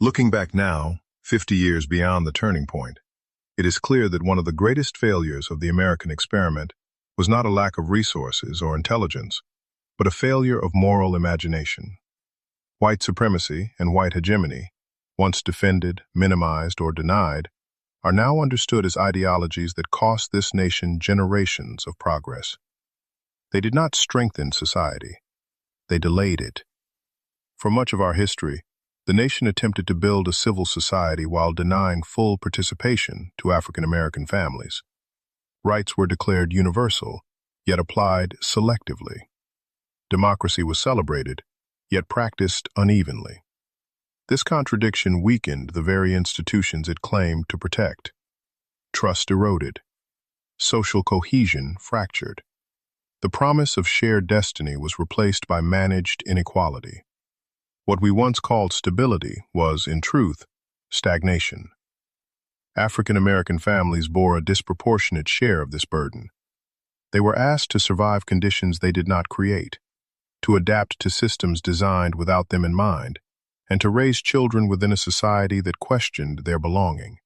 Looking back now, 50 years beyond the turning point, it is clear that one of the greatest failures of the American experiment was not a lack of resources or intelligence, but a failure of moral imagination. White supremacy and white hegemony, once defended, minimized, or denied, are now understood as ideologies that cost this nation generations of progress. They did not strengthen society. They delayed it. For much of our history, the nation attempted to build a civil society while denying full participation to African American families. Rights were declared universal, yet applied selectively. Democracy was celebrated, yet practiced unevenly. This contradiction weakened the very institutions it claimed to protect. Trust eroded. Social cohesion fractured. The promise of shared destiny was replaced by managed inequality. What we once called stability was, in truth, stagnation. African American families bore a disproportionate share of this burden. They were asked to survive conditions they did not create, to adapt to systems designed without them in mind, and to raise children within a society that questioned their belonging.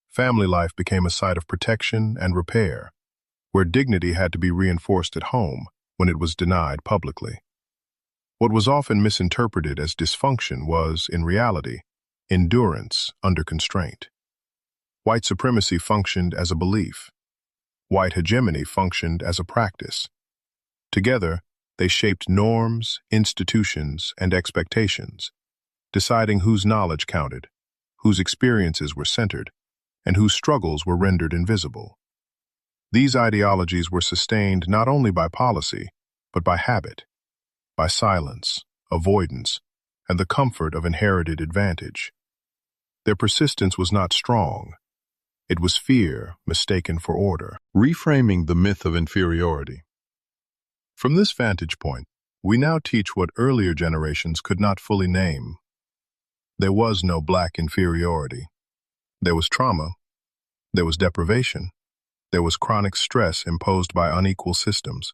Family life became a site of protection and repair, where dignity had to be reinforced at home when it was denied publicly. What was often misinterpreted as dysfunction was, in reality, endurance under constraint. White supremacy functioned as a belief. White hegemony functioned as a practice. Together, they shaped norms, institutions, and expectations, deciding whose knowledge counted, whose experiences were centered, and whose struggles were rendered invisible. These ideologies were sustained not only by policy, but by habit, by silence, avoidance, and the comfort of inherited advantage. Their persistence was not strong. It was fear mistaken for order. Reframing the myth of inferiority. From this vantage point, we now teach what earlier generations could not fully name. There was no black inferiority. There was trauma. There was deprivation. There was chronic stress imposed by unequal systems.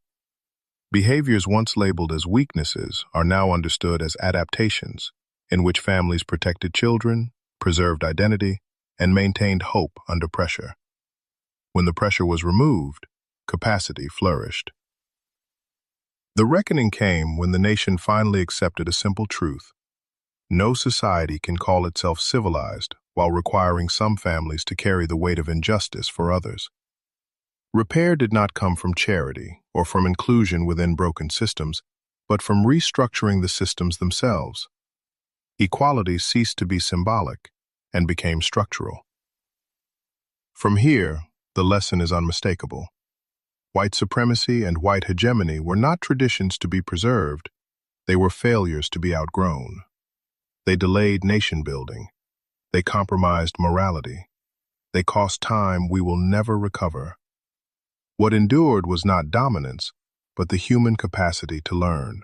Behaviors once labeled as weaknesses are now understood as adaptations, in which families protected children, preserved identity, and maintained hope under pressure. When the pressure was removed, capacity flourished. The reckoning came when the nation finally accepted a simple truth. No society can call itself civilized while requiring some families to carry the weight of injustice for others. Repair did not come from charity or from inclusion within broken systems, but from restructuring the systems themselves. Equality ceased to be symbolic and became structural. From here, the lesson is unmistakable. White supremacy and white hegemony were not traditions to be preserved, they were failures to be outgrown. They delayed nation building. They compromised morality. They cost time we will never recover. What endured was not dominance, but the human capacity to learn.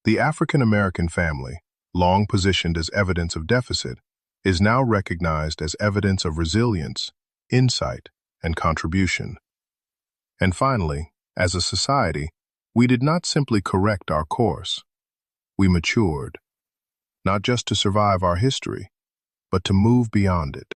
The African American family, long positioned as evidence of deficit, is now recognized as evidence of resilience, insight, and contribution. And finally, as a society, we did not simply correct our course. We matured, not just to survive our history, but to move beyond it.